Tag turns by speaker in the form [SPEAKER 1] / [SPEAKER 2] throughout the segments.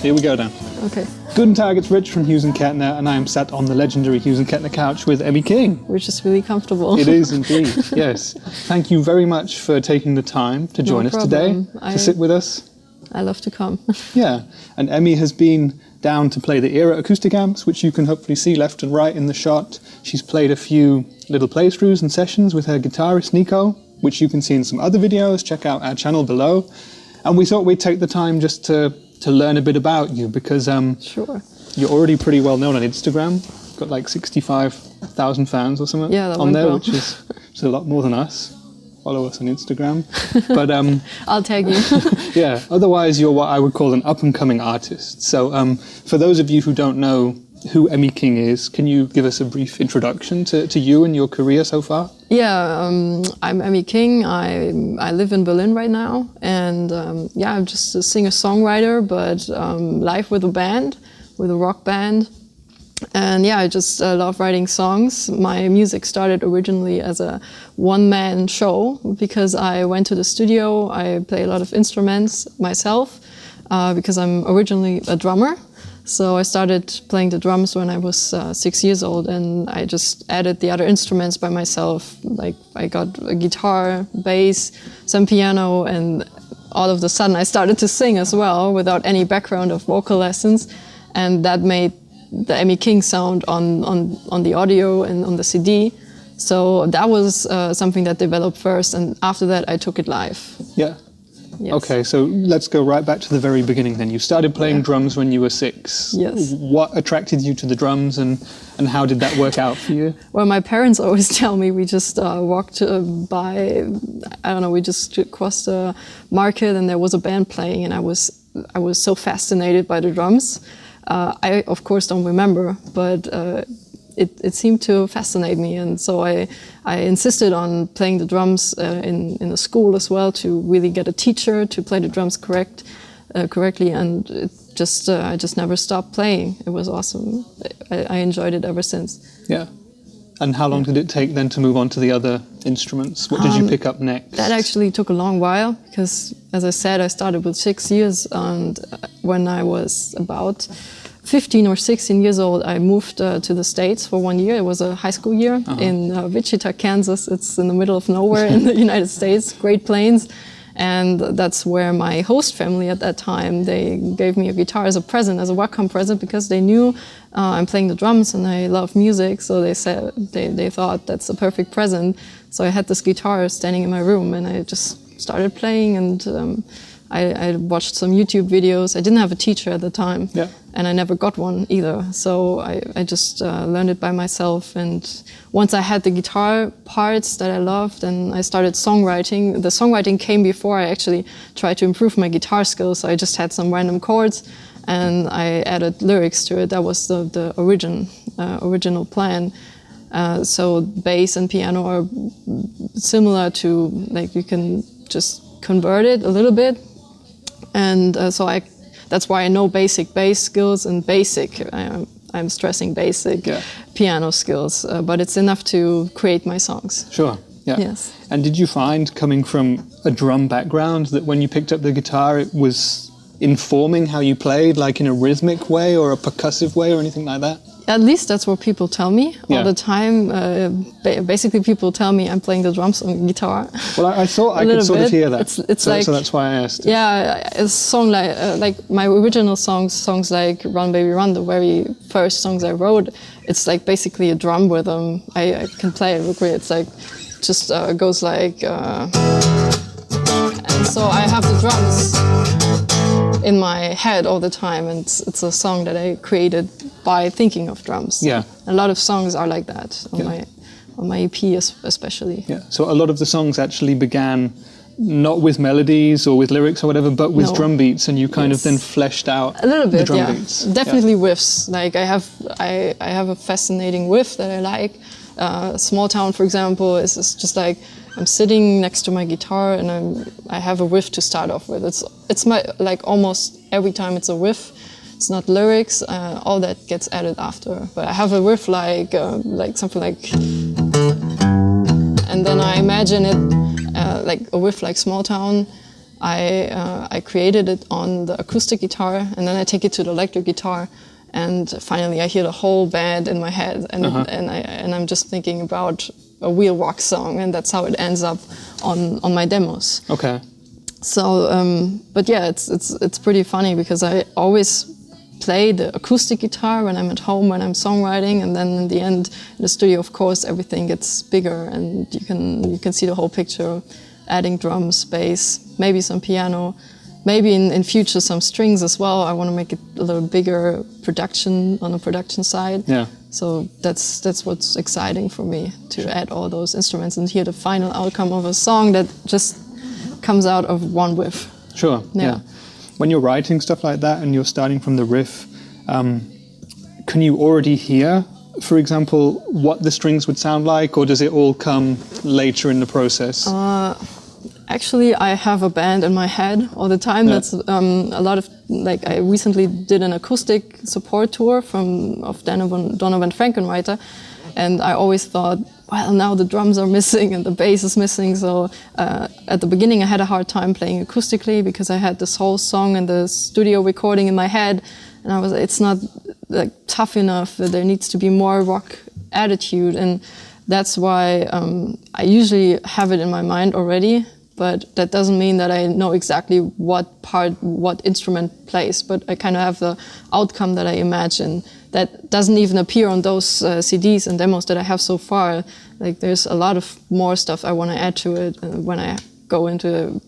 [SPEAKER 1] Here we go then.
[SPEAKER 2] Okay.
[SPEAKER 1] Guten Tag, it's Rich from Hughes Kettner, and I am sat on the legendary Hughes Kettner couch with Emmi King.
[SPEAKER 2] Which is really comfortable.
[SPEAKER 1] It is indeed, yes. Thank you very much for taking the time to join us today, to sit with us.
[SPEAKER 2] I love to come.
[SPEAKER 1] Yeah, and Emmi has been down to play the Era acoustic amps, which you can hopefully see left and right in the shot. She's played a few little playthroughs and sessions with her guitarist Nico, which you can see in some other videos. Check out our channel below. And we thought we'd take the time just to learn a bit about you, because
[SPEAKER 2] Sure.
[SPEAKER 1] You're already pretty well known on Instagram. Got like 65,000 fans or something on there,
[SPEAKER 2] well.
[SPEAKER 1] which is a lot more than us. Follow us on Instagram. But
[SPEAKER 2] I'll tag you.
[SPEAKER 1] yeah, otherwise you're what I would call an up-and-coming artist. So for those of you who don't know who Emmi King is, can you give us a brief introduction to you and your career so far?
[SPEAKER 2] Yeah, I'm Emmi King. I live in Berlin right now, and yeah, I'm just a singer-songwriter, but live with a band, with a rock band. And yeah, I just love writing songs. My music started originally as a one-man show because I went to the studio. I play a lot of instruments myself because I'm originally a drummer. So I started playing the drums when I was 6 years old, and I just added the other instruments by myself. Like I got a guitar, bass, some piano, and all of a sudden I started to sing as well without any background of vocal lessons. And that made the Emmi King sound on the audio and on the CD. So that was something that developed first, and after that I took it live.
[SPEAKER 1] Yeah.
[SPEAKER 2] Yes.
[SPEAKER 1] Okay, so let's go right back to the very beginning then. You started playing drums when you were 6.
[SPEAKER 2] Yes.
[SPEAKER 1] What attracted you to the drums, and how did that work out for you?
[SPEAKER 2] Well, my parents always tell me we just walked by, I don't know, we just crossed a market and there was a band playing, and I was so fascinated by the drums. I, of course, don't remember, but it seemed to fascinate me, and so I insisted on playing the drums in the school as well, to really get a teacher to play the drums correctly, and I just never stopped playing. It was awesome. I enjoyed it ever since.
[SPEAKER 1] Yeah. And how long did it take then to move on to the other instruments? What did you pick up next?
[SPEAKER 2] That actually took a long while, because, as I said, I started with 6 years, and when I was about 15 or 16 years old, I moved to the States for 1 year. It was a high school year in Wichita, Kansas. It's in the middle of nowhere in the United States, Great Plains. And that's where my host family at that time, they gave me a guitar as a present, as a welcome present, because they knew I'm playing the drums and I love music. So they said, they thought that's a perfect present. So I had this guitar standing in my room, and I just started playing, and I watched some YouTube videos. I didn't have a teacher at the time, and I never got one either. So I just learned it by myself. And once I had the guitar parts that I loved, and I started songwriting. The songwriting came before I actually tried to improve my guitar skills. So I just had some random chords, and I added lyrics to it. That was the original plan. So bass and piano are similar to, like, you can just convert it a little bit. And so that's why I know basic bass skills and I'm stressing basic piano skills, but it's enough to create my songs.
[SPEAKER 1] Sure, yeah.
[SPEAKER 2] Yes.
[SPEAKER 1] And did you find, coming from a drum background, that when you picked up the guitar, it was informing how you played, like in a rhythmic way or a percussive way or anything like that?
[SPEAKER 2] At least that's what people tell me all the time. Basically, people tell me I'm playing the drums on guitar.
[SPEAKER 1] Well, I thought I could sort of hear that.
[SPEAKER 2] It's like,
[SPEAKER 1] so that's why I asked.
[SPEAKER 2] Yeah, a song like my original songs like Run Baby Run, the very first songs I wrote, it's like basically a drum rhythm. I can play it real quick. It's like, just goes like, and so I have the drums in my head all the time, and it's a song that I created by thinking of drums.
[SPEAKER 1] Yeah.
[SPEAKER 2] A lot of songs are like that on my EP especially.
[SPEAKER 1] Yeah. So a lot of the songs actually began not with melodies or with lyrics or whatever, but with drum beats, and you kind of then fleshed out
[SPEAKER 2] a little bit,
[SPEAKER 1] the drum beats.
[SPEAKER 2] Definitely riffs. Like I have a fascinating riff that I like. Small Town, for example, is just like, I'm sitting next to my guitar and I have a riff to start off with. It's my, like, almost every time it's a riff. It's not lyrics. All that gets added after. But I have a riff like something like, and then I imagine it like a riff like Small Town. I created it on the acoustic guitar, and then I take it to the electric guitar, and finally I hear the whole band in my head, and and I'm just thinking about a real rock song, and that's how it ends up on my demos.
[SPEAKER 1] Okay.
[SPEAKER 2] So, but yeah, it's pretty funny because I always play the acoustic guitar when I'm at home, when I'm songwriting, and then in the end, in the studio, of course, everything gets bigger, and you can see the whole picture, adding drums, bass, maybe some piano, maybe in future some strings as well. I want to make it a little bigger production on the production side.
[SPEAKER 1] Yeah.
[SPEAKER 2] So that's what's exciting for me, to add all those instruments and hear the final outcome of a song that just comes out of one riff.
[SPEAKER 1] Sure. Yeah. When you're writing stuff like that and you're starting from the riff, can you already hear, for example, what the strings would sound like, or does it all come later in the process?
[SPEAKER 2] Actually, I have a band in my head all the time.
[SPEAKER 1] Yeah.
[SPEAKER 2] That's a lot of, like, I recently did an acoustic support tour of Donovan Frankenreiter, and I always thought, well, now the drums are missing and the bass is missing. So at the beginning, I had a hard time playing acoustically because I had this whole song and the studio recording in my head, and it's not like tough enough. There needs to be more rock attitude, and that's why I usually have it in my mind already. But that doesn't mean that I know exactly what instrument plays, but I kind of have the outcome that I imagine. That doesn't even appear on those CDs and demos that I have so far. Like, there's a lot of more stuff I want to add to it when I go into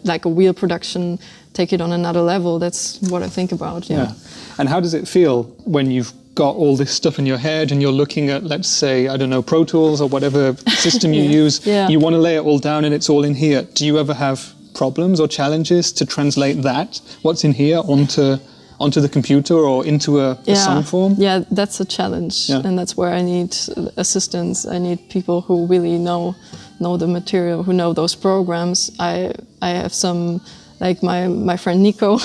[SPEAKER 2] like a real production, take it on another level. That's what I think about. Yeah.
[SPEAKER 1] And how does it feel when you've got all this stuff in your head and you're looking at, let's say, I don't know, Pro Tools or whatever system you use, you want to lay it all down and it's all in here. Do you ever have problems or challenges to translate that, what's in here, onto the computer or into a song form?
[SPEAKER 2] Yeah, that's a challenge, and that's where I need assistance. I need people who really know the material, who know those programs. I have some, like my friend Nico,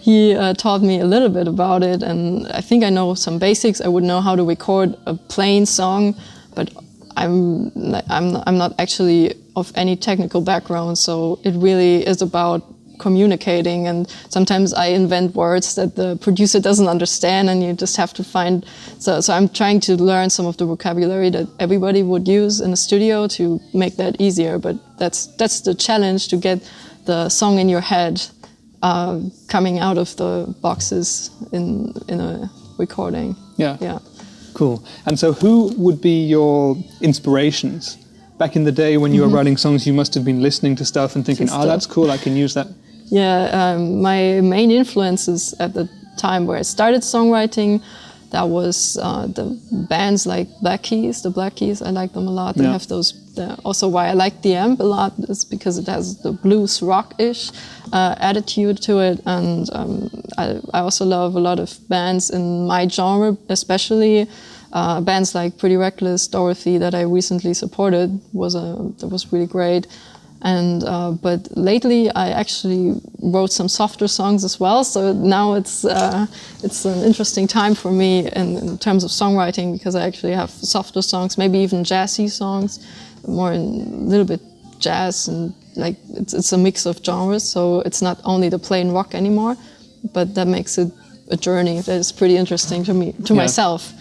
[SPEAKER 2] he taught me a little bit about it, and I think I know some basics. I would know how to record a plain song, but I'm not actually of any technical background, so it really is about communicating, and sometimes I invent words that the producer doesn't understand, and you just have to find. So I'm trying to learn some of the vocabulary that everybody would use in a studio to make that easier. But that's the challenge, to get the song in your head coming out of the boxes in a recording. Yeah.
[SPEAKER 1] Cool. And so who would be your inspirations? Back in the day when you were writing songs, you must have been listening to stuff and thinking, that's cool, I can use that.
[SPEAKER 2] Yeah, my main influences at the time where I started songwriting, that was the bands like Black Keys. The Black Keys, I like them a lot. They have those. Also, why I like the amp a lot is because it has the blues rock-ish attitude to it, and I also love a lot of bands in my genre, especially bands like Pretty Reckless, Dorothy, that I recently supported. That was really great. And but lately I actually wrote some softer songs as well. So now it's an interesting time for me in terms of songwriting, because I actually have softer songs, maybe even jazzy songs, more a little bit jazz, and like it's a mix of genres. So it's not only the plain rock anymore, but that makes it a journey that is pretty interesting to me, myself.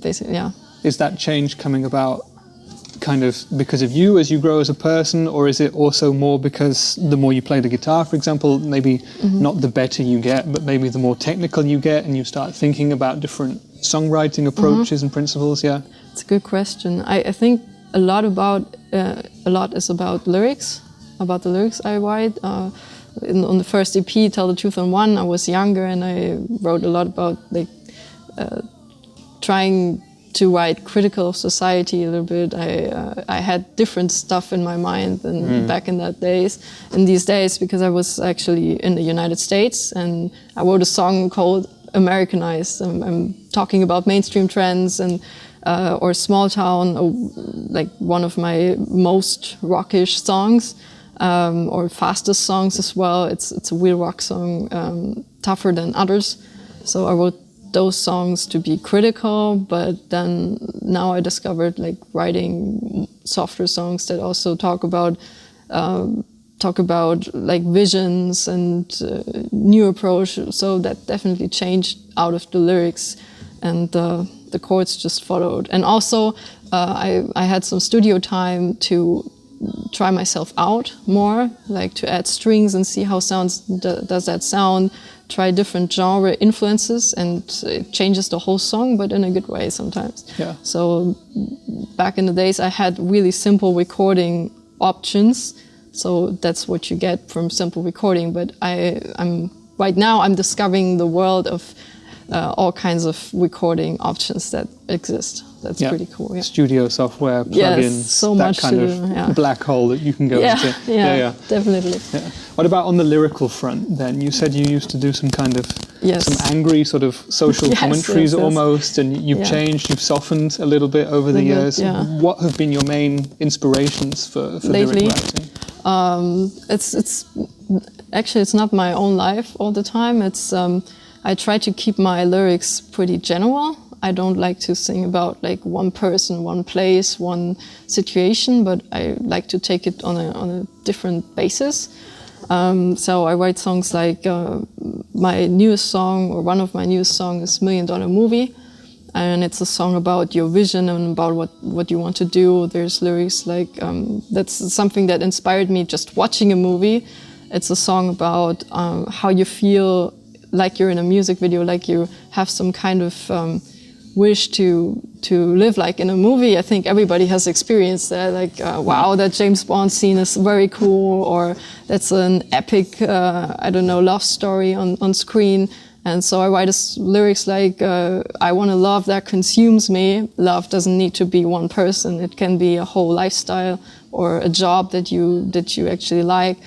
[SPEAKER 2] Basically,
[SPEAKER 1] Is that change coming about kind of because of you as you grow as a person, or is it also more because the more you play the guitar, for example, maybe not the better you get, but maybe the more technical you get and you start thinking about different songwriting approaches and principles? Yeah,
[SPEAKER 2] it's a good question. I think a lot is about lyrics, about the lyrics I write. On the first EP, Tell the Truth on One, I was younger and I wrote a lot about like trying to write critical of society a little bit. I had different stuff in my mind than back in these days, because I was actually in the United States and I wrote a song called Americanized. I'm talking about mainstream trends and or small town, like one of my most rockish songs, or fastest songs as well. It's a real rock song, tougher than others. So I wrote those songs to be critical, but then now I discovered like writing softer songs that also talk about talk about like visions and new approach. So that definitely changed out of the lyrics, and the chords just followed. And also I had some studio time to try myself out more, like to add strings and see how does that sound, try different genre influences, and it changes the whole song, but in a good way sometimes.
[SPEAKER 1] Yeah.
[SPEAKER 2] So back in the days I had really simple recording options, so that's what you get from simple recording, but I'm right now I'm discovering the world of all kinds of recording options that exist. That's pretty cool. Yeah.
[SPEAKER 1] Studio software, plugins,
[SPEAKER 2] so
[SPEAKER 1] that
[SPEAKER 2] much
[SPEAKER 1] kind of black hole that you can go into.
[SPEAKER 2] Yeah, definitely.
[SPEAKER 1] Yeah. What about on the lyrical front then? You said you used to do some kind of some angry sort of social commentaries almost, and you've changed, you've softened a little bit over the years. What have been your main inspirations for
[SPEAKER 2] lately,
[SPEAKER 1] lyric writing?
[SPEAKER 2] It's actually it's not my own life all the time. It's I try to keep my lyrics pretty general. I don't like to sing about like one person, one place, one situation, but I like to take it on a different basis. So I write songs like my newest song, or one of my newest songs, is $1 Million Movie, and it's a song about your vision and about what you want to do. There's lyrics like that's something that inspired me just watching a movie. It's a song about how you feel like you're in a music video, like you have some kind of wish to live like in a movie. I think everybody has experienced that, like wow, that James Bond scene is very cool, or that's an epic I don't know, love story on screen. And so I write lyrics like I want a love that consumes me. Love doesn't need to be one person, it can be a whole lifestyle or a job that you actually like.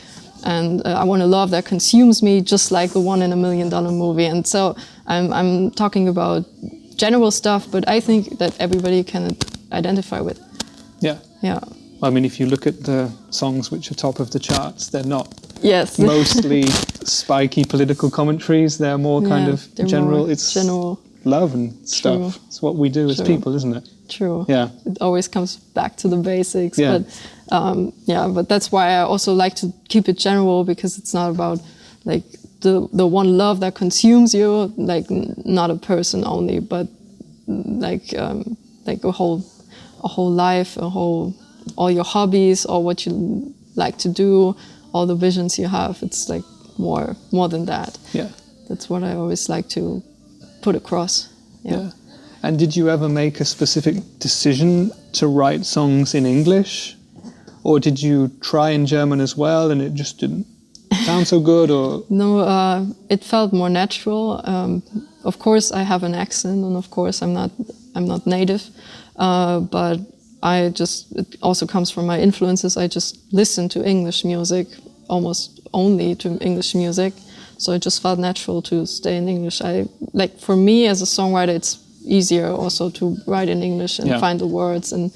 [SPEAKER 2] And I want a love that consumes me, just like the one in $1 Million Movie. And so I'm talking about general stuff, but I think that everybody can identify with.
[SPEAKER 1] Yeah.
[SPEAKER 2] Yeah.
[SPEAKER 1] I mean, if you look at the songs which are top of the charts, they're not
[SPEAKER 2] mostly
[SPEAKER 1] spiky political commentaries. They're more kind of general.
[SPEAKER 2] It's general
[SPEAKER 1] love and stuff.
[SPEAKER 2] True.
[SPEAKER 1] It's what we do as people, isn't it?
[SPEAKER 2] True.
[SPEAKER 1] Yeah.
[SPEAKER 2] It always comes back to the basics.
[SPEAKER 1] Yeah.
[SPEAKER 2] But that's why I also like to keep it general, because it's not about like the one love that consumes you, like not a person only, but like a whole life, all your hobbies, or what you like to do, all the visions you have. It's like more than that.
[SPEAKER 1] Yeah.
[SPEAKER 2] That's what I always like to put across. Yeah.
[SPEAKER 1] And did you ever make a specific decision to write songs in English? Or did you try in German as well and it just didn't sound so good? Or
[SPEAKER 2] No, it felt more natural. Of course I have an accent, and of course I'm not native. But it also comes from my influences. I just listen to English music, almost only to English music. So it just felt natural to stay in English. For me as a songwriter, it's easier also to write in English and find the words, and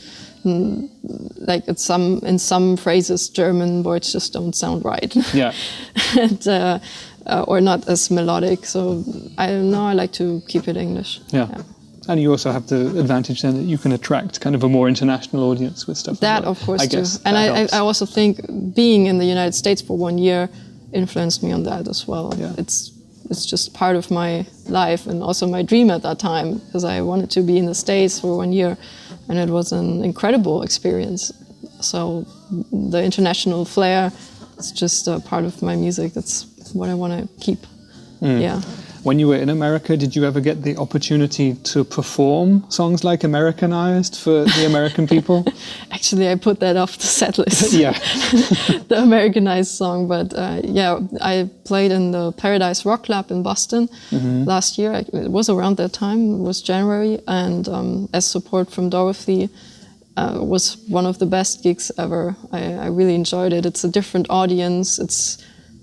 [SPEAKER 2] like in some phrases German words just don't sound right. Yeah. And, or not as melodic. So I like to keep it English. Yeah.
[SPEAKER 1] And you also have the advantage then that you can attract kind of a more international audience with stuff.
[SPEAKER 2] That, of course, too. And I also think being in the United States for 1 year influenced me on that as well. Yeah. It's just part of my life, and also my dream at that time, because I wanted to be in the States for 1 year, and it was an incredible experience. So the international flair is just a part of my music. That's what I want to keep. Yeah.
[SPEAKER 1] When you were in America, did you ever get the opportunity to perform songs like Americanized for the American people? Actually,
[SPEAKER 2] I put that off the set list.
[SPEAKER 1] Yeah.
[SPEAKER 2] The Americanized song. But I played in the Paradise Rock Club in Boston last year. It was around that time. It was January. And as support from Dorothy, was one of the best gigs ever. I really enjoyed it. It's a different audience.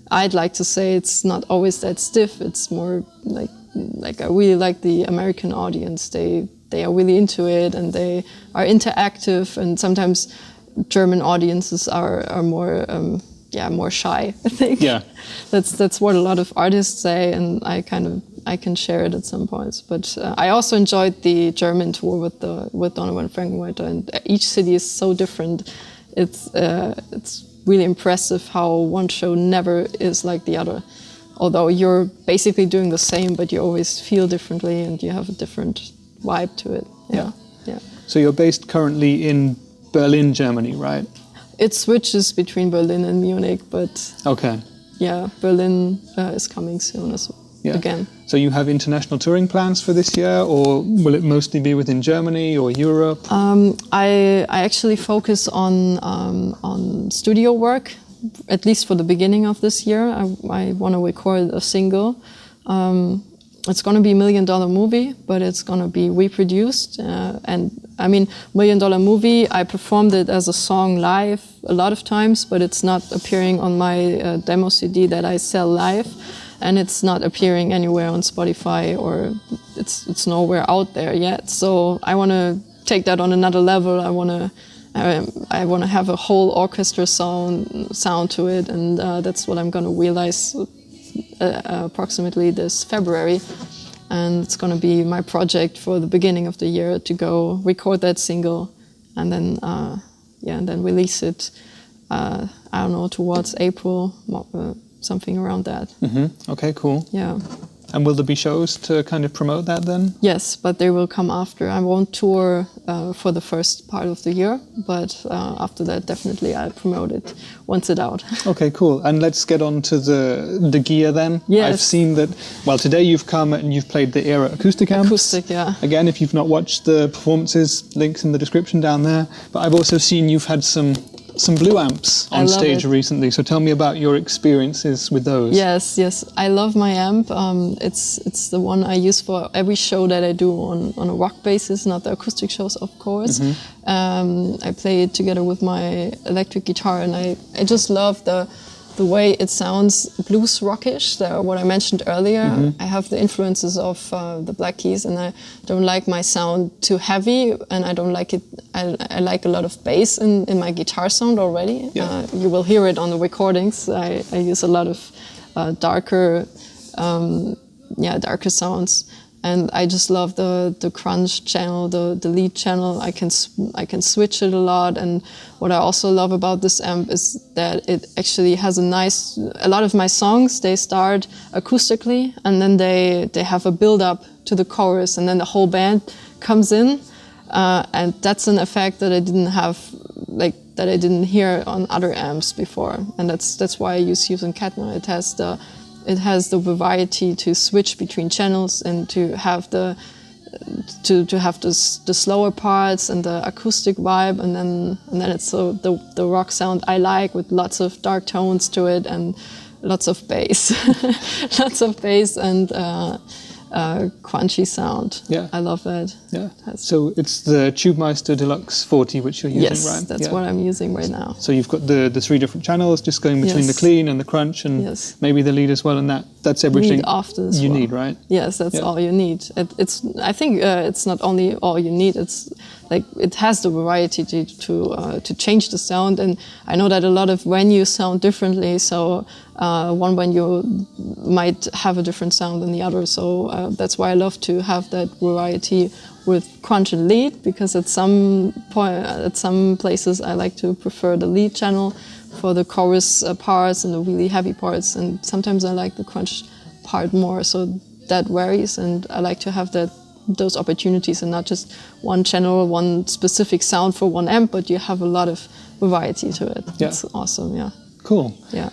[SPEAKER 2] I'd like to say it's not always that stiff. It's more like I really like the American audience. They are really into it, and they are interactive. And sometimes German audiences are more more shy, I think. Yeah. That's what a lot of artists say, and I can share it at some points. But I also enjoyed the German tour with Donovan Frankenweiter, and each city is so different. It's really impressive how one show never is like the other. Although you're basically doing the same, but you always feel differently and you have a different vibe to it. Yeah.
[SPEAKER 1] So you're based currently in Berlin, Germany, right?
[SPEAKER 2] It switches between Berlin and Munich, but
[SPEAKER 1] okay.
[SPEAKER 2] Yeah, Berlin is coming soon again.
[SPEAKER 1] So you have international touring plans for this year, or will it mostly be within Germany or Europe?
[SPEAKER 2] I actually focus on studio work, at least for the beginning of this year. I want to record a single. It's going to be $1 Million Movie, but it's going to be reproduced. And I mean, $1 Million Movie, I performed it as a song live a lot of times, but it's not appearing on my demo CD that I sell live. And it's not appearing anywhere on Spotify, or it's nowhere out there yet. So I want to take that on another level. I want to have a whole orchestra sound to it, and that's what I'm going to realize approximately this February. And it's going to be my project for the beginning of the year to go record that single, and then and then release it. I don't know, towards April. Something around that.
[SPEAKER 1] Mm-hmm. Okay, cool.
[SPEAKER 2] Yeah.
[SPEAKER 1] And will there be shows to kind of promote that then?
[SPEAKER 2] Yes, but they will come after. I won't tour for the first part of the year, but after that, definitely I'll promote it once it's out.
[SPEAKER 1] Okay, cool. And let's get on to the gear then.
[SPEAKER 2] Yes.
[SPEAKER 1] I've seen that, well, today you've come and you've played the Era Acoustic amps.
[SPEAKER 2] Acoustic, yeah.
[SPEAKER 1] Again, if you've not watched the performances, links in the description down there. But I've also seen you've had some Blue amps on stage recently, so tell me about your experiences with those.
[SPEAKER 2] Yes, I love my amp. It's the one I use for every show that I do on a rock basis, not the acoustic shows, of course. I play it together with my electric guitar, and I just love the way it sounds blues rockish, what I mentioned earlier. I have the influences of the Black Keys, and I don't like my sound too heavy, and I don't like it. I like a lot of bass in my guitar sound already.
[SPEAKER 1] Yeah.
[SPEAKER 2] You will hear it on the recordings. I use a lot of darker sounds. And I just love the crunch channel, the lead channel. I can switch it a lot. And what I also love about this amp is that it actually has a lot of my songs, they start acoustically, and then they have a build up to the chorus, and then the whole band comes in. And that's an effect that I didn't have, that I didn't hear on other amps before. And that's why I use Hughes Kettner. It has the variety to switch between channels and to have the slower parts and the acoustic vibe, and then it's the rock sound I like, with lots of dark tones to it and lots of bass, and crunchy sound.
[SPEAKER 1] Yeah,
[SPEAKER 2] I love that.
[SPEAKER 1] Yeah. So it's the Tubemeister Deluxe 40 which you're using, right?
[SPEAKER 2] Yes, that's what I'm using right now.
[SPEAKER 1] So you've got the 3 different channels, just going between the clean and the crunch, and maybe the lead as well, and that's everything you need, right?
[SPEAKER 2] Yes, that's all you need. I think it's not only all you need. It's like it has the variety to change the sound, and I know that a lot of venues sound differently. So one venue might have a different sound than the other. So that's why I love to have that variety with crunch and lead, because at some places I like to prefer the lead channel for the chorus parts and the really heavy parts, and sometimes I like the crunch part more. So that varies, and I like to have those opportunities, and not just one channel, one specific sound for one amp, but you have a lot of variety to it. Yeah. It's awesome, yeah.
[SPEAKER 1] Cool.
[SPEAKER 2] Yeah.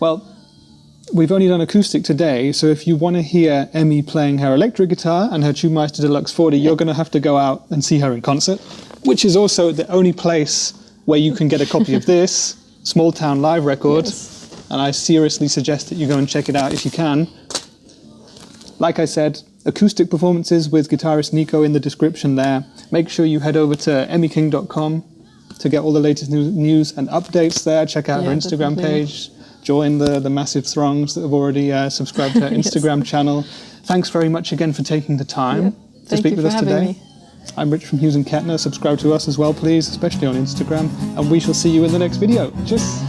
[SPEAKER 1] Well, we've only done acoustic today, so if you want to hear Emmi playing her electric guitar and her Tubemeister Deluxe 40, you're going to have to go out and see her in concert, which is also the only place where you can get a copy of this Small Town live record. Yes. And I seriously suggest that you go and check it out if you can. Like I said, acoustic performances with guitarist Nico in the description there. Make sure you head over to emmiking.com to get all the latest news and updates there. Check out her Instagram page. Join the massive throngs that have already subscribed to her Instagram channel. Thanks very much again for taking the time to speak with us today. I'm Rich from Hughes Kettner. Subscribe to us as well, please, especially on Instagram. And we shall see you in the next video. Cheers.